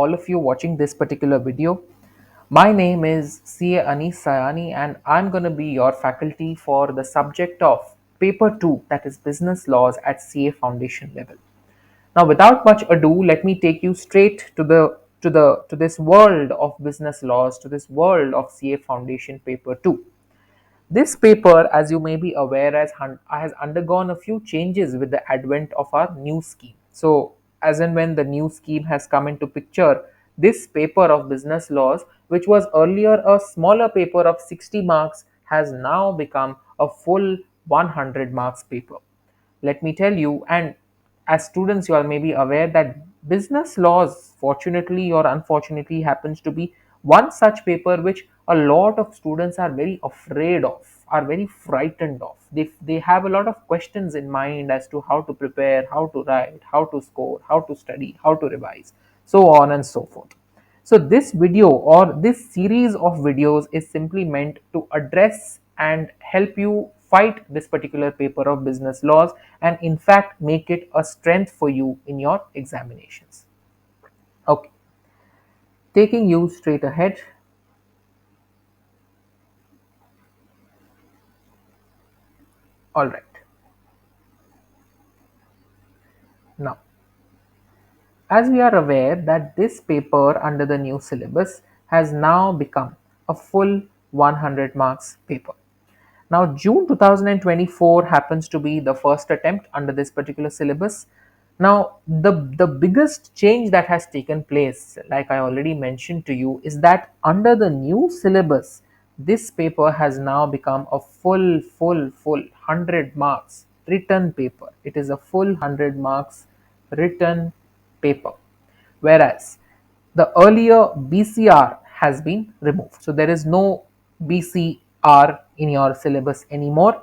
all of you watching this particular video. My name is CA Sayani and I'm going to be your faculty for the subject of paper 2, that is business laws at CA foundation level. Now without much ado, let me take you straight to this world of business laws, to this world of CA foundation paper 2. This paper, as you may be aware, has undergone a few changes with the advent of our new scheme. So, as and when the new scheme has come into picture, this paper of business laws, which was earlier a smaller paper of 60 marks, has now become a full 100 marks paper. Let me tell you, and as students, you are maybe aware that business laws, fortunately or unfortunately, happens to be one such paper which a lot of students are very afraid of, are very frightened of. They have a lot of questions in mind as to how to prepare, how to write, how to score, how to study, how to revise, so on and so forth. So this video or this series of videos is simply meant to address and help you fight this particular paper of business laws and in fact make it a strength for you in your examinations. Okay, taking you straight ahead. All right. Now, as we are aware that this paper under the new syllabus has now become a full 100 marks paper. Now, June 2024 happens to be the first attempt under this particular syllabus. Now, the biggest change that has taken place, like I already mentioned to you, is that under the new syllabus, this paper has now become a full 100 marks written paper. It is a full 100 marks written paper. Whereas the earlier BCR has been removed. So there is no BCR in your syllabus anymore.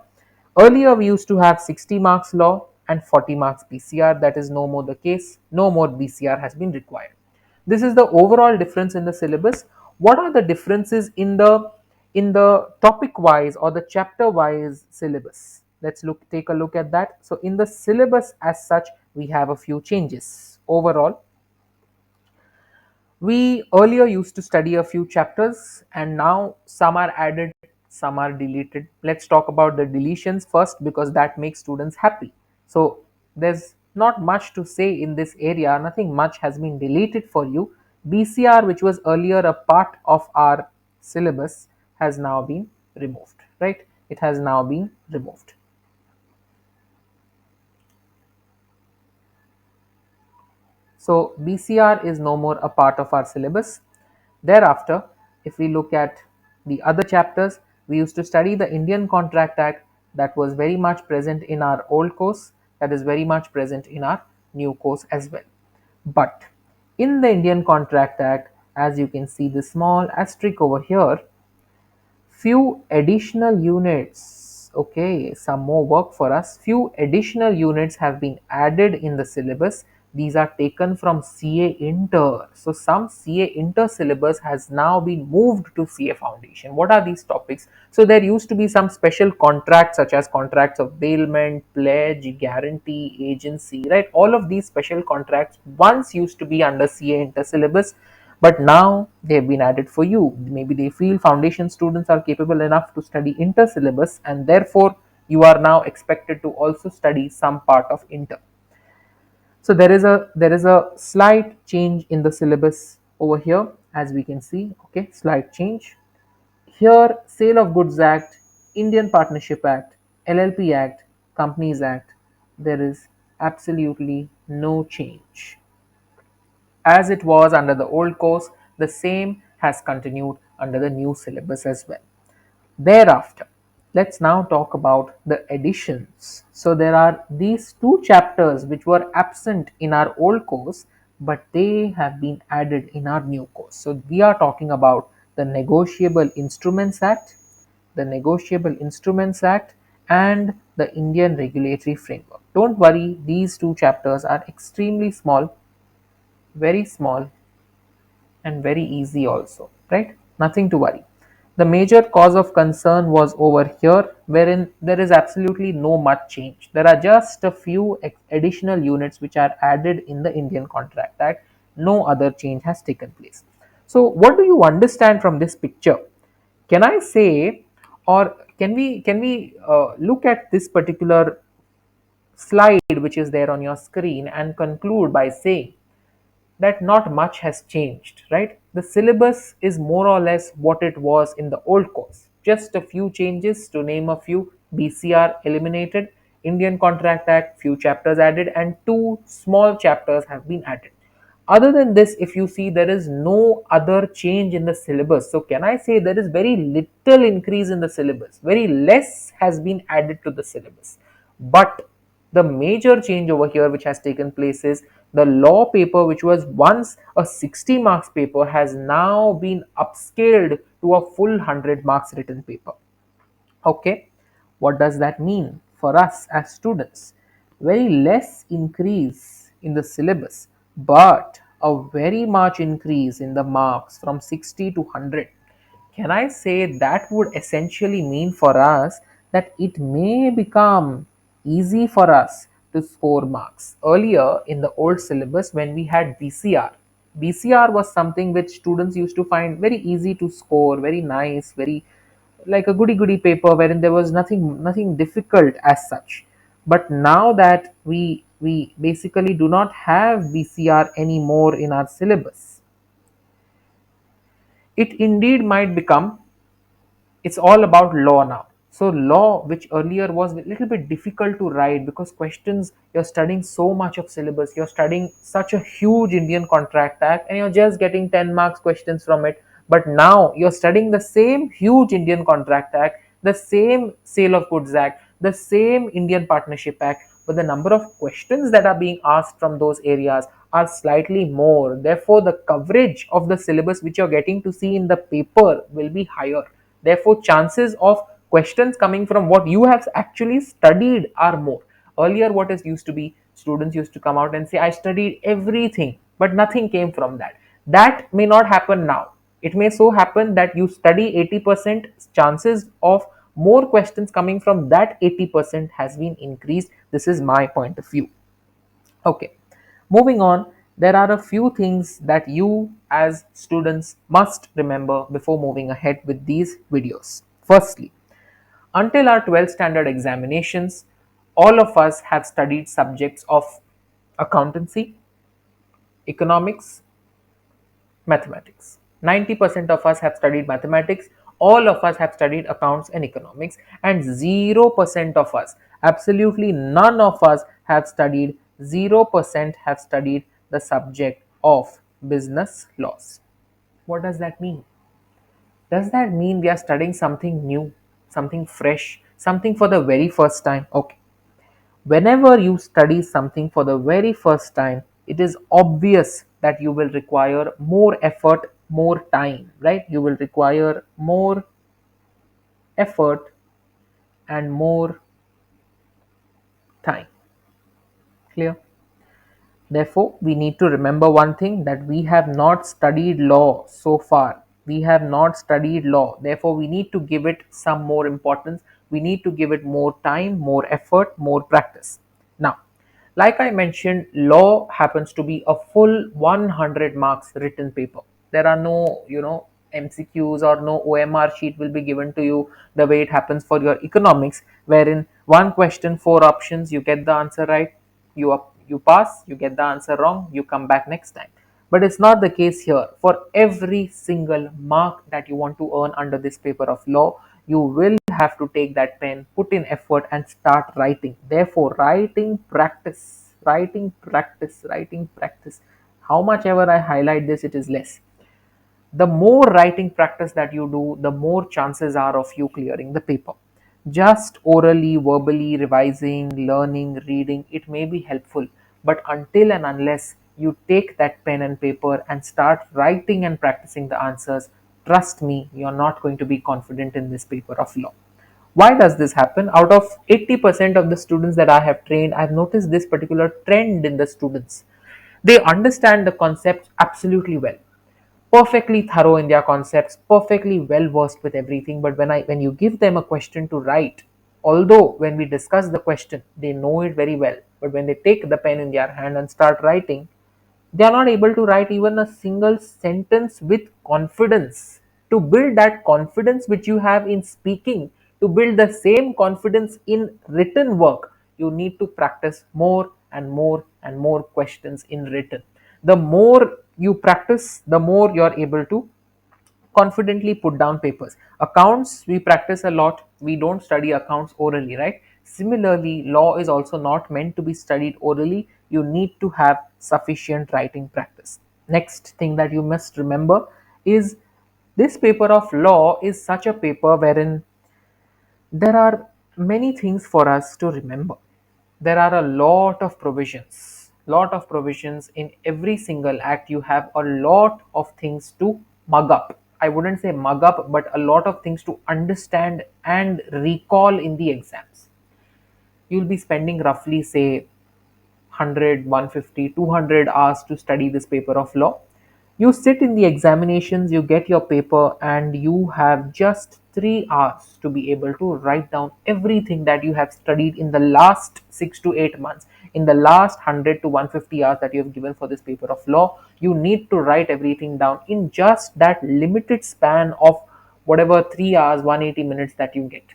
Earlier we used to have 60 marks law and 40 marks BCR. That is no more the case. No more BCR has been required. This is the overall difference in the syllabus. What are the differences in the topic wise or the chapter wise syllabus? Let's take a look at that. So in the syllabus as such, we have a few changes. Overall, we earlier used to study a few chapters and now some are added, some are deleted. Let's talk about the deletions first because that makes students happy. So there's not much to say in this area, nothing much has been deleted for you. BCR, which was earlier a part of our syllabus, has now been removed, right? It has now been removed. So BCR is no more a part of our syllabus. Thereafter, if we look at the other chapters, we used to study the Indian Contract Act that was very much present in our old course, that is very much present in our new course as well. But in the Indian Contract Act, as you can see the small asterisk over here, few additional units, okay, some more work for us. Few additional units have been added in the syllabus. These are taken from CA Inter. So some CA Inter syllabus has now been moved to CA Foundation. What are these topics? So there used to be some special contracts such as contracts of bailment, pledge, guarantee, agency, right? All of these special contracts once used to be under CA Inter syllabus, but now they have been added for you. Maybe they feel foundation students are capable enough to study inter syllabus and therefore you are now expected to also study some part of inter. So there is a slight change in the syllabus over here, as we can see. Okay, slight change here. Sale of Goods Act, Indian Partnership Act, LLP Act, Companies Act, there is absolutely no change. As it was under the old course, the same has continued under the new syllabus as well. Thereafter, let's now talk about the additions. So there are these two chapters which were absent in our old course, but they have been added in our new course. So we are talking about the Negotiable Instruments Act, the Negotiable Instruments Act, and the Indian Regulatory Framework. Don't worry, these two chapters are extremely small, very small, and very easy also, right? Nothing to worry. The major cause of concern was over here, wherein there is absolutely no much change. There are just a few additional units which are added in the Indian Contract Act. No other change has taken place. So, what do you understand from this picture? Can I say, or can we look at this particular slide which is there on your screen and conclude by saying that not much has changed, right? The syllabus is more or less what it was in the old course. Just a few changes, to name a few: BCR eliminated, Indian Contract Act, few chapters added, and two small chapters have been added. Other than this, if you see, there is no other change in the syllabus. So, can I say there is very little increase in the syllabus? Very less has been added to the syllabus. But the major change over here which has taken place is the law paper, which was once a 60 marks paper, has now been upscaled to a full 100 marks written paper. Okay, what does that mean for us as students? Very less increase in the syllabus, but a very much increase in the marks from 60 to 100. Can I say that would essentially mean for us that it may become easy for us to score marks? Earlier in the old syllabus, when we had BCR was something which students used to find very easy to score, very nice, very like a goody goody paper wherein there was nothing difficult as such. But now that we basically do not have BCR anymore in our syllabus, it indeed might become, it's all about law now. So law, which earlier was a little bit difficult to write because questions, you're studying so much of syllabus, you're studying such a huge Indian Contract Act and you're just getting 10 marks questions from it. But now you're studying the same huge Indian Contract Act, the same Sale of Goods Act, the same Indian Partnership Act, but the number of questions that are being asked from those areas are slightly more. Therefore, the coverage of the syllabus which you're getting to see in the paper will be higher. Therefore, chances of questions coming from what you have actually studied are more. Earlier, what is used to be, students used to come out and say, I studied everything, but nothing came from that. That may not happen now. It may so happen that you study 80%, chances of more questions coming from that 80% has been increased. This is my point of view. Okay, moving on, there are a few things that you as students must remember before moving ahead with these videos. Firstly, until our 12th standard examinations, all of us have studied subjects of accountancy, economics, mathematics. 90% of us have studied mathematics, all of us have studied accounts and economics, and 0% of us, absolutely none of us have studied, 0% have studied the subject of business laws. What does that mean? Does that mean we are studying something new, something fresh, something for the very first time? Okay. Whenever you study something for the very first time, it is obvious that you will require more effort, more time, right? You will require more effort and more time. Clear? Therefore, we need to remember one thing, that we have not studied law so far. We have not studied law. Therefore, we need to give it some more importance. We need to give it more time, more effort, more practice. Now, like I mentioned, law happens to be a full 100 marks written paper. There are no, MCQs or no OMR sheet will be given to you the way it happens for your economics, wherein one question, four options, you get the answer right, you pass, you get the answer wrong, you come back next time. But it's not the case here. For every single mark that you want to earn under this paper of law, you will have to take that pen, put in effort, and start writing. Therefore, writing practice, writing practice, writing practice. How much ever I highlight this, it is less. The more writing practice that you do, the more chances are of you clearing the paper. Just orally, verbally revising, learning, reading, it may be helpful, but until and unless you take that pen and paper and start writing and practicing the answers, trust me, you're not going to be confident in this paper of law. Why does this happen? Out of 80% of the students that I have trained, I've noticed this particular trend in the students. They understand the concepts absolutely well, perfectly thorough in their concepts, perfectly well versed with everything. But when you give them a question to write, although when we discuss the question, they know it very well, but when they take the pen in their hand and start writing, They are not able to write even a single sentence with confidence. To build that confidence which you have in speaking, to build the same confidence in written work, you need to practice more and more and more questions in written. The more you practice, the more you're able to confidently put down papers. Accounts, we practice a lot. We don't study accounts orally, right? Similarly, law is also not meant to be studied orally. You need to have sufficient writing practice. Next thing that you must remember is this paper of law is such a paper wherein there are many things for us to remember. There are a lot of provisions in every single act. You have a lot of things to mug up. I wouldn't say mug up, but a lot of things to understand and recall in the exams. You'll be spending roughly, say, 100, 150, 200 hours to study this paper of law. You sit in the examinations, you get your paper, and you have just 3 hours to be able to write down everything that you have studied in the last 6 to 8 months. In the last 100 to 150 hours that you have given for this paper of law, you need to write everything down in just that limited span of whatever 3 hours, 180 minutes that you get.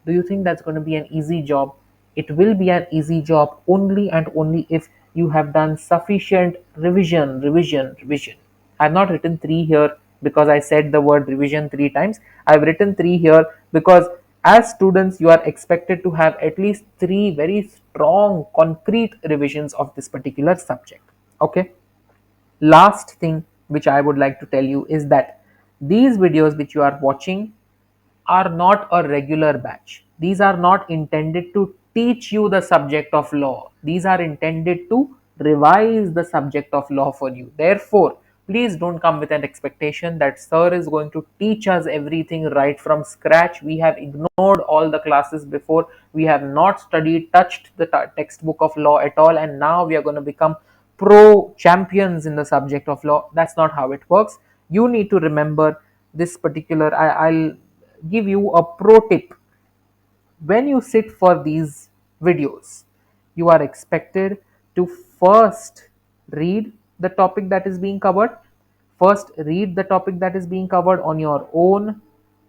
Do you think that's going to be an easy job? It will be an easy job only and only if you have done sufficient revision, revision, revision. I've not written three here because I said the word revision three times. I've written three here because as students, you are expected to have at least three very strong, concrete revisions of this particular subject. Okay. Last thing which I would like to tell you is that these videos which you are watching are not a regular batch. These are not intended to teach you the subject of law. These are intended to revise the subject of law for you. Therefore, please don't come with an expectation that sir is going to teach us everything right from scratch. We have ignored all the classes before. We have not studied, touched the textbook of law at all, and now we are going to become pro champions in the subject of law. That's not how it works. You need to remember this particular. I'll give you a pro tip. When you sit for these videos, you are expected to first read the topic that is being covered. First, read the topic that is being covered on your own.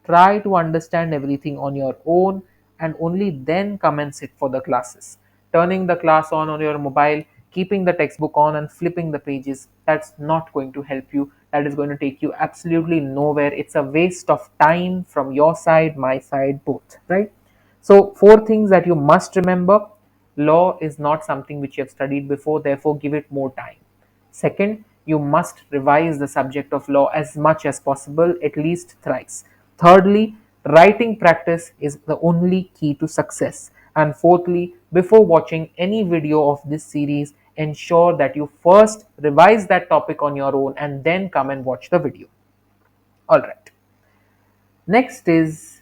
Try to understand everything on your own, and only then come and sit for the classes. Turning the class on your mobile, keeping the textbook on, and flipping the pages, that's not going to help you. That is going to take you absolutely nowhere. It's a waste of time from your side, my side, both, right? So, four things that you must remember. Law is not something which you have studied before, therefore, give it more time. Second, you must revise the subject of law as much as possible, at least thrice. Thirdly, writing practice is the only key to success. And fourthly, before watching any video of this series, ensure that you first revise that topic on your own and then come and watch the video. Alright. Next is,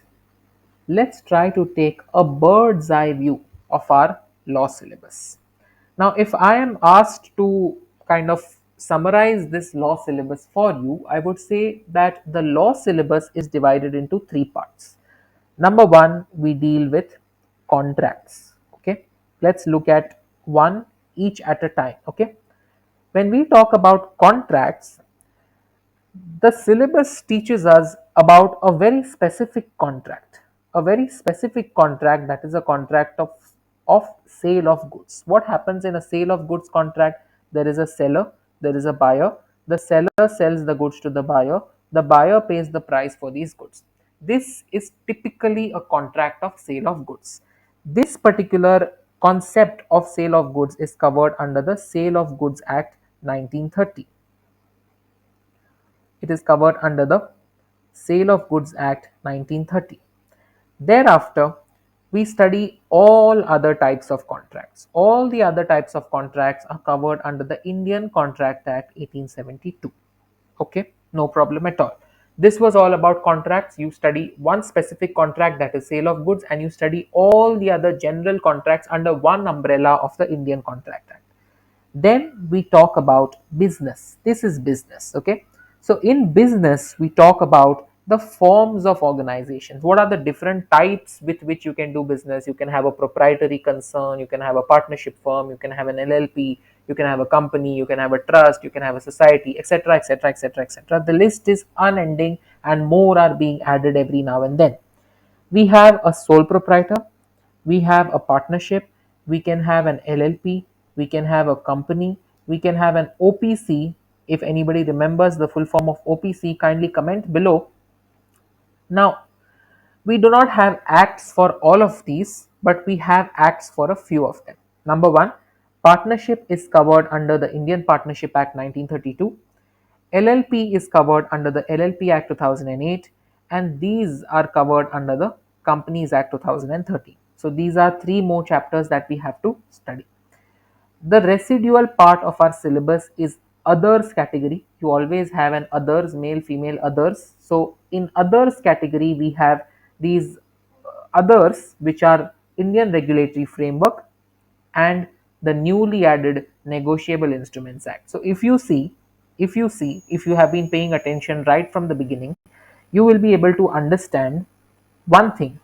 let's try to take a bird's eye view of our law syllabus. Now, if I am asked to kind of summarize this law syllabus for you, I would say that the law syllabus is divided into three parts. Number one, we deal with contracts. Okay, let's look at one each at a time. Okay, when we talk about contracts, the syllabus teaches us about a very specific contract, that is a contract of sale of goods. What happens in a sale of goods contract? There is a seller, there is a buyer. The seller sells the goods to the buyer, the buyer pays the price for these goods. This is typically a contract of sale of goods. This particular concept of sale of goods is covered under the Sale of Goods Act 1930. It is covered under the Sale of Goods Act 1930. Thereafter, we study all other types of contracts. All the other types of contracts are covered under the Indian Contract Act 1872. Okay, no problem at all. This was all about contracts. You study one specific contract, that is sale of goods, and you study all the other general contracts under one umbrella of the Indian Contract Act. Then we talk about business. This is business. Okay, so in business we talk about the forms of organizations. What are the different types with which you can do business? You can have a proprietary concern, you can have a partnership firm, you can have an LLP, you can have a company, you can have a trust, you can have a society, etc., etc., etc., etc. The list is unending, and more are being added every now and then. We have a sole proprietor, we have a partnership, we can have an LLP, we can have a company, we can have an OPC. If anybody remembers the full form of OPC, kindly comment below. Now, we do not have acts for all of these, but we have acts for a few of them. Number one, partnership is covered under the Indian Partnership Act 1932. LLP is covered under the LLP Act 2008, and these are covered under the Companies Act 2013. So these are three more chapters that we have to study. The residual part of our syllabus is others category. You always have an others, male, female, others. So in others category, we have these others, which are Indian Regulatory Framework and the newly added Negotiable Instruments Act. So if you have been paying attention right from the beginning, you will be able to understand one thing,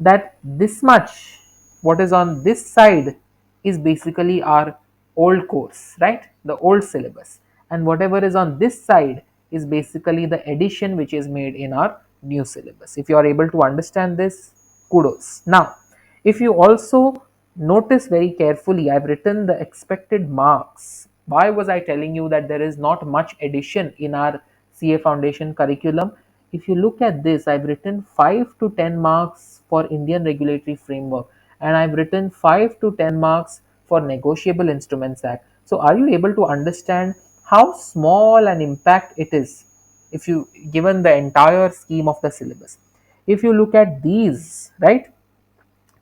that this much, what is on this side, is basically our old course, right? The old syllabus. And whatever is on this side is basically the addition which is made in our new syllabus. If you are able to understand this, kudos. Now, if you also notice very carefully, I've written the expected marks. Why was I telling you that there is not much addition in our CA Foundation curriculum? If you look at this, I've written 5 to 10 marks for Indian Regulatory Framework, and I've written 5 to 10 marks for Negotiable Instruments Act. So are you able to understand how small an impact it is if you given the entire scheme of the syllabus? If you look at these, right?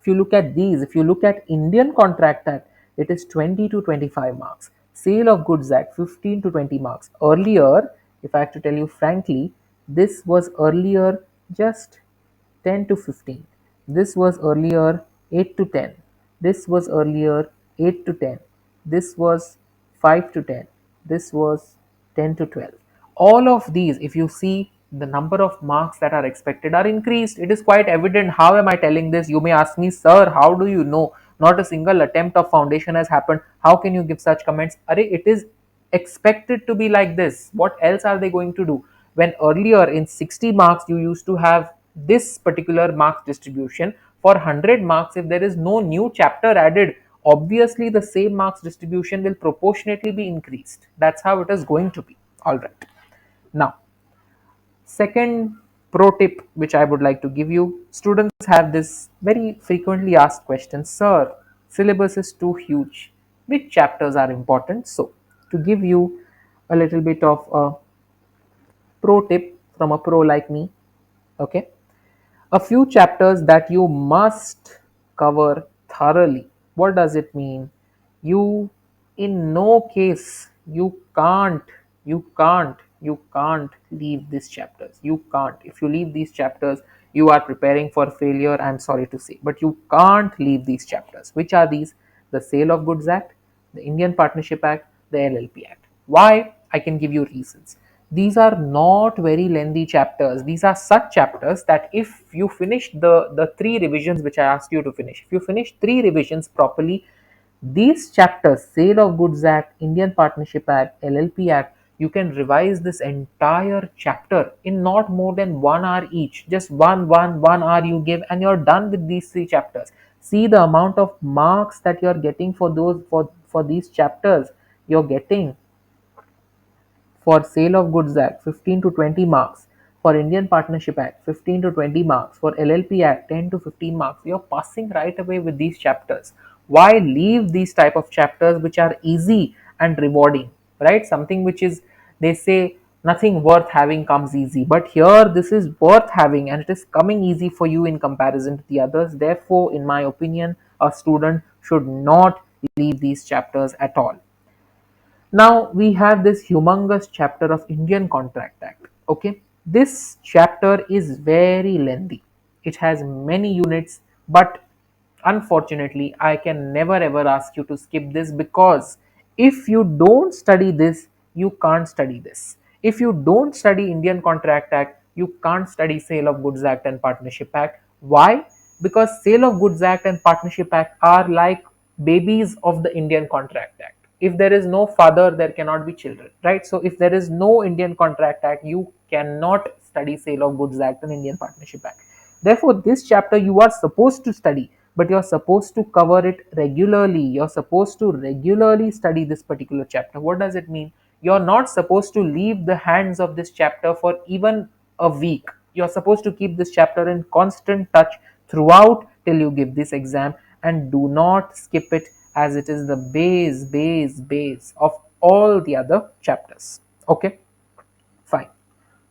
If you look at Indian Contract Act, it is 20 to 25 marks. Sale of Goods Act, 15 to 20 marks. Earlier, if I have to tell you frankly, this was earlier just 10 to 15. This was earlier 8 to 10. This was earlier 8 to 10. This was 5 to 10. This was 10 to 12. All of these, if you see, the number of marks that are expected are increased. It is quite evident. How am I telling this? You may ask me, sir, how do you know? Not a single attempt of foundation has happened. How can you give such comments? It is expected to be like this. What else are they going to do? When earlier in 60 marks you used to have this particular marks distribution, for 100 marks, if there is no new chapter added, obviously the same marks distribution will proportionately be increased. That's how it is going to be. All right. Now, second pro tip which I would like to give you, students have this very frequently asked question, sir, syllabus is too huge. Which chapters are important? So, to give you a little bit of a pro tip from a pro like me, okay, a few chapters that you must cover thoroughly. What does it mean? You, in no case, you can't leave these chapters. You can't. If you leave these chapters, you are preparing for failure. I'm sorry to say, but you can't leave these chapters. Which are these? The Sale of Goods Act, the Indian Partnership Act, the LLP Act. Why? I can give you reasons. These are not very lengthy chapters. These are such chapters that if you finish the three revisions which I asked you to finish, if you finish three revisions properly, these chapters, Sale of Goods Act, Indian Partnership Act, LLP Act, you can revise this entire chapter in not more than 1 hour each. Just one hour you give, and you're done with these three chapters. See the amount of marks that you're getting for these chapters. You're getting for Sale of Goods Act 15 to 20 marks, for Indian Partnership Act 15 to 20 marks, for LLP Act 10 to 15 marks. You're passing right away with these chapters. Why leave these type of chapters which are easy and rewarding, right? Something which is, they say, nothing worth having comes easy, but here this is worth having and it is coming easy for you in comparison to the others. Therefore, in my opinion, a student should not leave these chapters at all. Now we have this humongous chapter of Indian Contract Act. Okay, this chapter is very lengthy. It has many units, but unfortunately, I can never ever ask you to skip this, because if you don't study this, you can't study this. If you don't study Indian Contract Act, You can't study Sale of Goods Act and Partnership Act. Why? Because Sale of Goods Act and Partnership Act are like babies of the Indian Contract Act. If there is no father, there cannot be children, right? So if there is no Indian Contract Act, you cannot study Sale of Goods Act and Indian Partnership Act. Therefore, this chapter you are supposed to study, but you're supposed to cover it regularly. You're supposed to regularly study this particular chapter. What does it mean? You're not supposed to leave the hands of this chapter for even a week. You're supposed to keep this chapter in constant touch throughout till you give this exam, and do not skip it, as it is the base of all the other chapters. Okay, fine.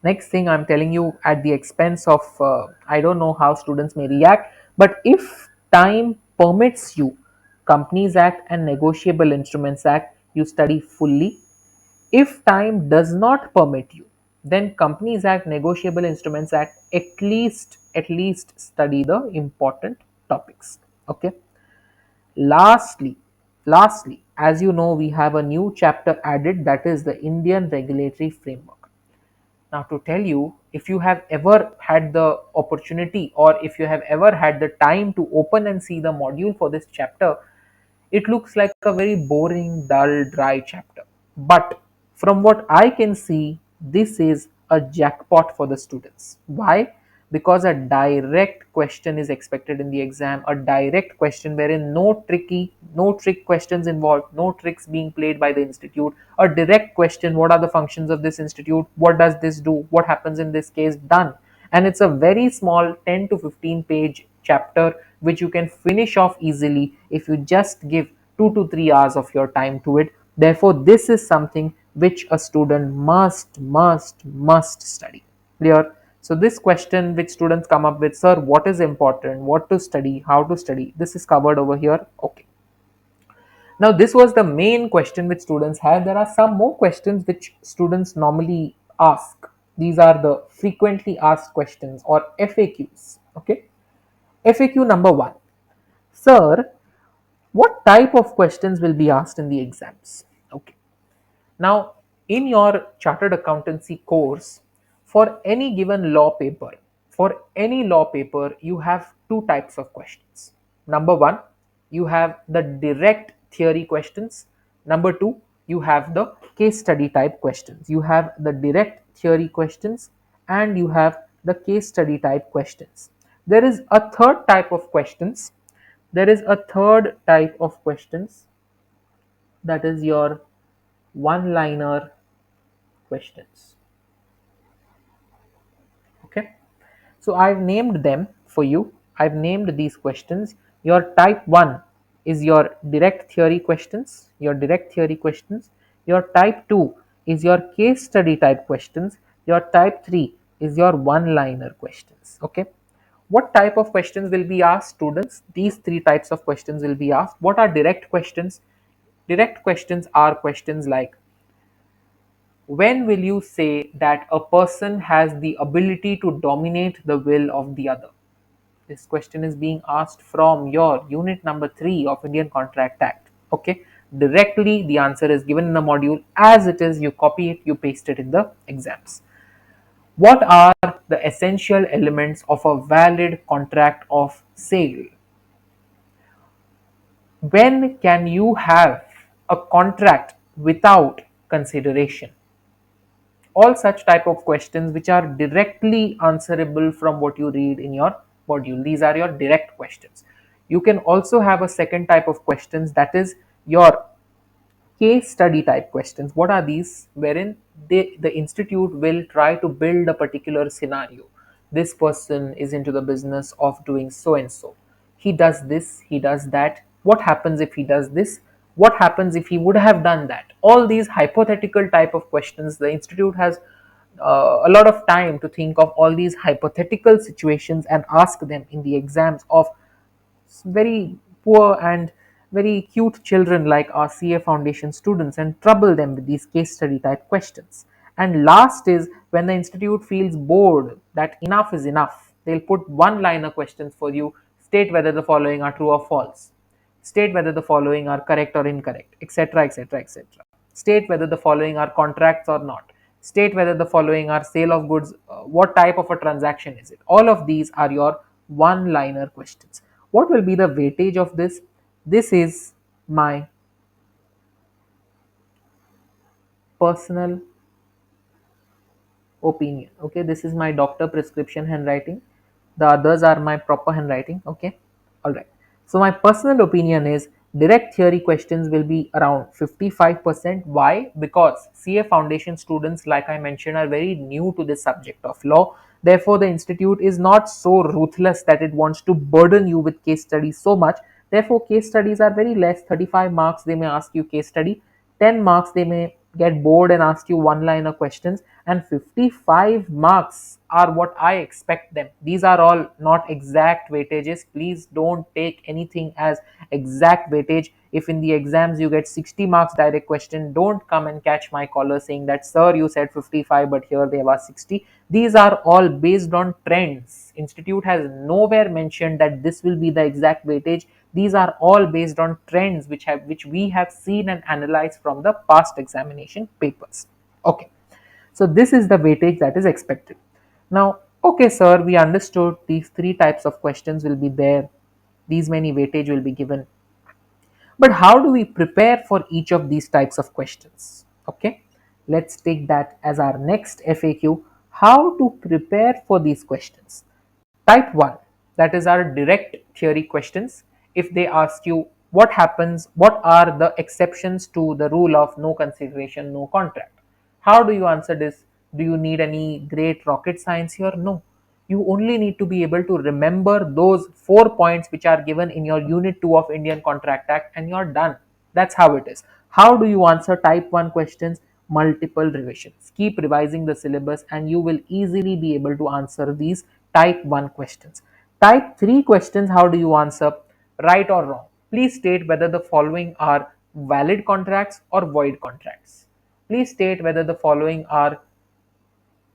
Next thing I'm telling you, at the expense of, I don't know how students may react, but if time permits you, Companies Act and Negotiable Instruments Act, you study fully. If time does not permit you, then Companies Act, Negotiable Instruments Act, at least study the important topics. Okay. Lastly, lastly, as you know, we have a new chapter added, that is the Indian Regulatory Framework. Now, to tell you, if you have ever had the opportunity, or if you have ever had the time to open and see the module for this chapter, it looks like a very boring, dull, dry chapter. But from what I can see, this is a jackpot for the students. Why? Because a direct question is expected in the exam, a direct question wherein no trick questions involved, no tricks being played by the institute, a direct question: what are the functions of this institute? What does this do? What happens in this case? Done. And it's a very small 10 to 15 page chapter which you can finish off easily if you just give 2 to 3 hours of your time to it. Therefore, this is something which a student must study. Clear? So this question which students come up with: sir, what is important, what to study, how to study, this is covered over here. Okay. Now, this was the main question which students had. There are some more questions which students normally ask. These are the frequently asked questions, or FAQs. Okay. FAQ number one: sir, what type of questions will be asked in the exams? Okay. Now, in your chartered accountancy course, for any given law paper, you have two types of questions. Number one, you have the direct theory questions. Number two, you have the case study type questions. You have the direct theory questions and you have the case study type questions. There is a third type of questions. There is a third type of questions, that is your one liner questions. Okay, so I've named them for you. I've named these questions. Your type 1 is your direct theory questions, your type 2 is your case study type questions, your type 3 is your one liner questions. Okay, what type of questions will be asked, students? These three types of questions will be asked. What are direct questions? Direct questions are questions like: when will you say that a person has the ability to dominate the will of the other? This question is being asked from your unit number 3 of Indian Contract Act. Okay, directly the answer is given in the module as it is. You copy it, you paste it in the exams. What are the essential elements of a valid contract of sale? When can you have a contract without consideration? All such type of questions which are directly answerable from what you read in your module. These are your direct questions. You can also have a second type of questions, that is your case study type questions. What are these? Wherein the institute will try to build a particular scenario. This person is into the business of doing so and so. He does this, he does that. What happens if he does this? What happens if he would have done that? All these hypothetical type of questions. The institute has a lot of time to think of all these hypothetical situations and ask them in the exams of very poor and very cute children like our CA Foundation students, and trouble them with these case study type questions. And last is when the institute feels bored that enough is enough, they'll put one liner questions for you: state whether the following are true or false, state whether the following are correct or incorrect, etc., etc., etc. State whether the following are contracts or not. State whether the following are sale of goods, what type of a transaction is it. All of these are your one liner questions. What will be the weightage of this? This is my personal opinion. Okay, this is my doctor prescription handwriting, the others are my proper handwriting. Okay, all right. So my personal opinion is direct theory questions will be around 55%. Why? Because CA foundation students, like I mentioned, are very new to this subject of law. Therefore the institute is not so ruthless that it wants to burden you with case studies so much. Therefore case studies are very less. 35 marks they may ask you case study, 10 marks they may get bored and ask you one liner questions, and 55 marks are what I expect them. These are all not exact weightages. Please don't take anything as exact weightage. If in the exams you get 60 marks direct question, don't come and catch my collar saying that sir you said 55 but here they were 60. These are all based on trends. Institute has nowhere mentioned that this will be the exact weightage. These are all based on trends which we have seen and analyzed from the past examination papers. Okay, so this is the weightage that is expected. Now, okay sir, we understood these three types of questions will be there, these many weightage will be given, but how do we prepare for each of these types of questions? Okay, let's take that as our next FAQ. How to prepare for these questions? Type 1, that is our direct theory questions. If they ask you what happens, what are the exceptions to the rule of no consideration, no contract? How do you answer this? Do you need any great rocket science here? No. You only need to be able to remember those 4 points which are given in your Unit 2 of Indian Contract Act and you're done. That's how it is. How do you answer type 1 questions? Multiple revisions. Keep revising the syllabus and you will easily be able to answer these type 1 questions. Type 3 questions, how do you answer? Right or wrong? Please state whether the following are valid contracts or void contracts. Please state whether the following are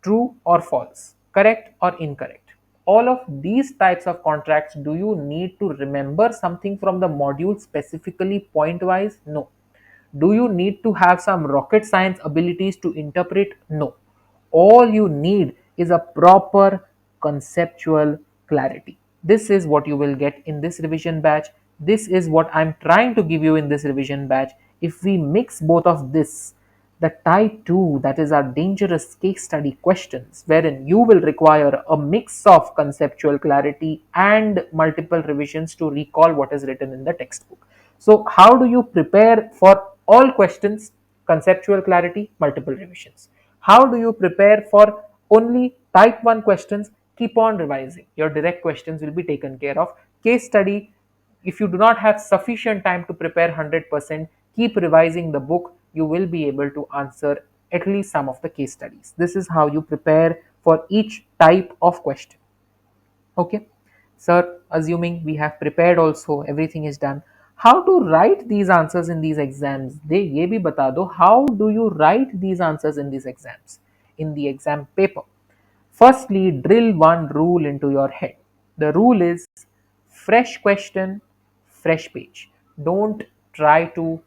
true or false, correct or incorrect. All of these types of contracts, do you need to remember something from the module specifically point wise? No. Do you need to have some rocket science abilities to interpret? No. All you need is a proper conceptual clarity. This is what you will get in this revision batch. This is what I'm trying to give you in this revision batch. If we mix both of this, the type 2, that is our dangerous case study questions, wherein you will require a mix of conceptual clarity and multiple revisions to recall what is written in the textbook. So how do you prepare for all questions? Conceptual clarity, multiple revisions. How do you prepare for only type 1 questions? Keep on revising. Your direct questions will be taken care of. Case study, if you do not have sufficient time to prepare 100%, keep revising the book. You will be able to answer at least some of the case studies. This is how you prepare for each type of question. Okay, sir, assuming we have prepared also, everything is done. How to write these answers in these exams? They ye bhi bata do. How do you write these answers in these exams? In the exam paper. Firstly, drill one rule into your head. The rule is fresh question, fresh page. Don't try to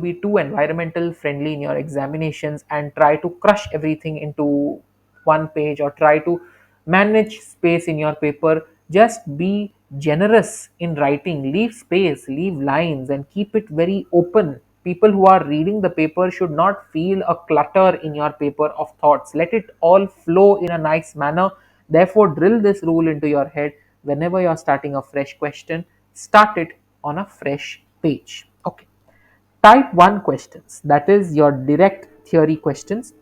be too environmental friendly in your examinations and try to crush everything into one page or try to manage space in your paper. Just be generous in writing, leave space, leave lines and keep it very open. People who are reading the paper should not feel a clutter in your paper of thoughts. Let it all flow in a nice manner. Therefore drill this rule into your head. Whenever you are starting a fresh question, start it on a fresh page. Okay, type 1 questions, that is your direct theory questions.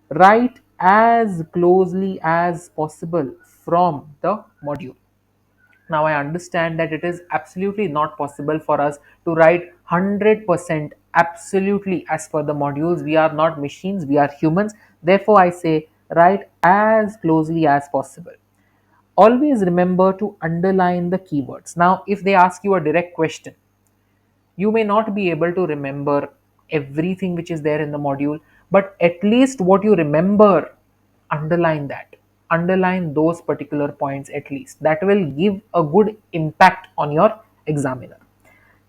Write as closely as possible from the module. Now I understand that it is absolutely not possible for us to write 100% absolutely as per the modules. We are not machines, we are humans. Therefore I say write as closely as possible. Always remember to underline the keywords. Now if they ask you a direct question, you may not be able to remember everything which is there in the module, but at least what you remember, underline that. Underline those particular points at least. That will give a good impact on your examiner.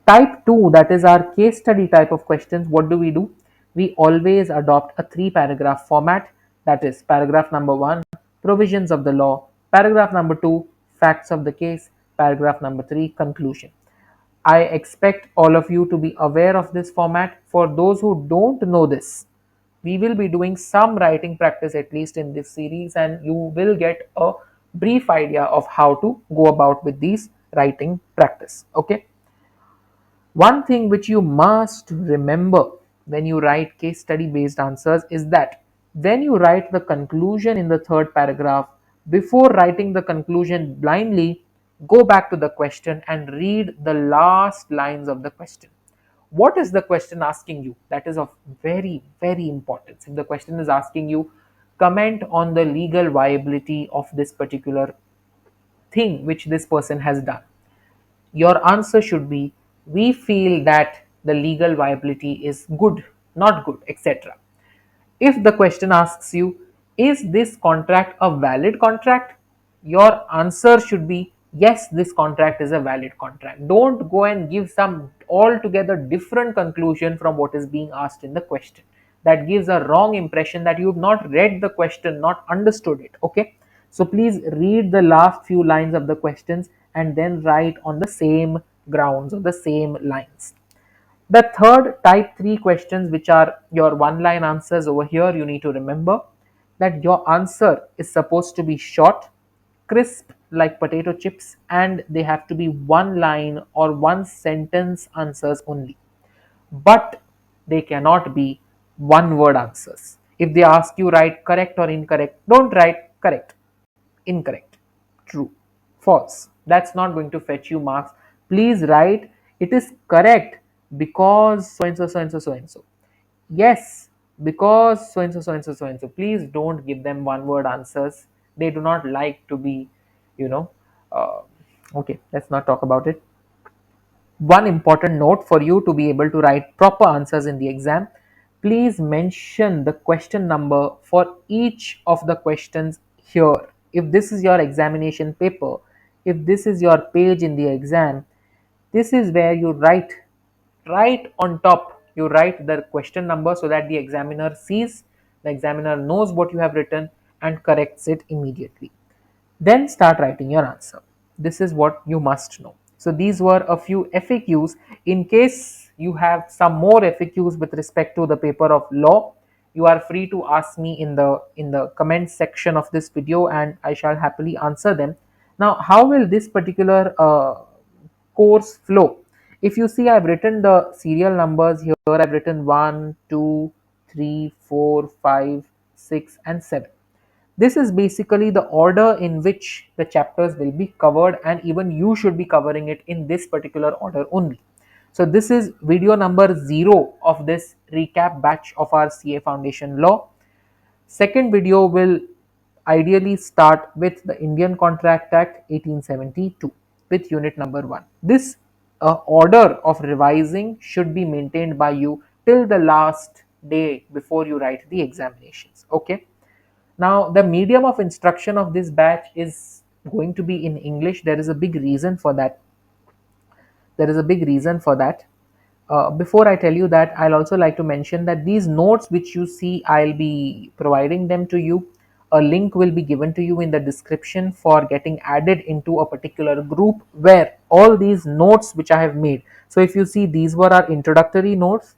Type 2, that is our case study type of questions. What do? we always adopt a 3 paragraph format, that is paragraph number 1, provisions of the law, paragraph number 2, facts of the case, paragraph number 3, conclusion. I expect all of you to be aware of this format. For those who don't know this, we will be doing some writing practice at least in this series, and you will get a brief idea of how to go about with these writing practice. Okay. One thing which you must remember when you write case study based answers is that when you write the conclusion in the third paragraph, before writing the conclusion blindly, go back to the question and read the last lines of the question. What is the question asking you? That is of very, very importance. If the question is asking you, comment on the legal viability of this particular thing which this person has done, your answer should be, we feel that the legal viability is good, not good, etc. If the question asks you, is this contract a valid contract? Your answer should be, yes, this contract is a valid contract. Don't go and give some altogether different conclusion from what is being asked in the question. That gives a wrong impression that you have not read the question, not understood it. Okay. So please read the last few lines of the questions and then write on the same grounds or the same lines. The third type 3 questions, which are your one line answers over here, you need to remember that your answer is supposed to be short, crisp like potato chips, and they have to be one line or one sentence answers only. But they cannot be one word answers. If they ask you write correct or incorrect, don't write correct, incorrect, true, false. That's not going to fetch you marks. Please write it is correct because so and so, so and so, so and so. Yes, because so and so, so and so, so and so. Please don't give them one word answers. They do not like to be, you know. Uh, okay, let's not talk about it. One important note for you to be able to write proper answers in the exam, please mention the question number for each of the questions here. If this is your examination paper, if this is your page in the exam, this is where you write right on top, you write the question number so that the examiner sees, the examiner knows what you have written and corrects it immediately. Then start writing your answer. This is what you must know. So these were a few FAQs. In case you have some more FAQs with respect to the paper of law, you are free to ask me in the comment section of this video, and I shall happily answer them. Now, how will this particular course flow? If you see, I've written the serial numbers here. I've written 1, 2, 3, 4, 5, 6, and 7. This is basically the order in which the chapters will be covered, and even you should be covering it in this particular order only. So this is video number 0 of this recap batch of our CA Foundation Law. Second video will ideally start with the Indian Contract Act 1872 with unit number 1. This order of revising should be maintained by you till the last day before you write the examinations. Okay. Now, the medium of instruction of this batch is going to be in English. There is a big reason for that. There is a big reason for that. Before I tell you that, I'll also like to mention that these notes which you see, I'll be providing them to you. A link will be given to you in the description for getting added into a particular group where all these notes which I have made. So if you see, these were our introductory notes.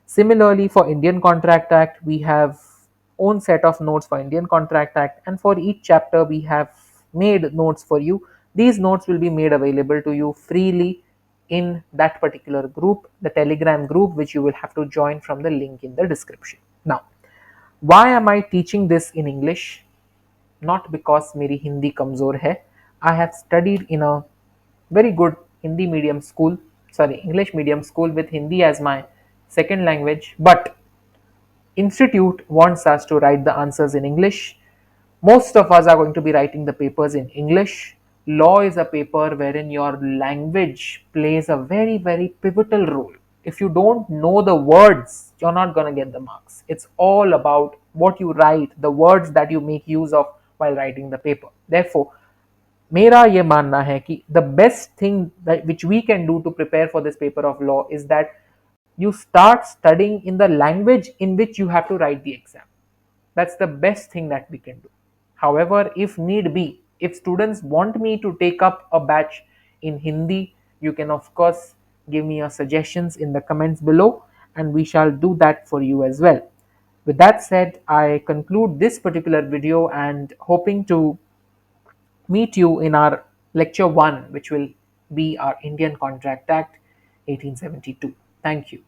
Similarly, for Indian Contract Act, we have own set of notes for Indian Contract Act, and for each chapter we have made notes for you. These notes will be made available to you freely in that particular group, the Telegram group, which you will have to join from the link in the description. Now, why am I teaching this in English? Not because meri Hindi kamzor hai. I have studied in a very good Hindi medium school, sorry, English medium school with Hindi as my second language, but institute wants us to write the answers in English. Most of us are going to be writing the papers in English. Law is a paper wherein your language plays a very, very pivotal role. If you don't know the words, you're not going to get the marks. It's all about what you write, the words that you make use of while writing the paper. Therefore, मेरा ये मानना है कि the best thing that which we can do to prepare for this paper of law is that you start studying in the language in which you have to write the exam. That's the best thing that we can do. However, if need be, if students want me to take up a batch in Hindi, you can of course give me your suggestions in the comments below, and we shall do that for you as well. With that said, I conclude this particular video and hoping to meet you in our lecture 1, which will be our Indian Contract Act 1872. Thank you.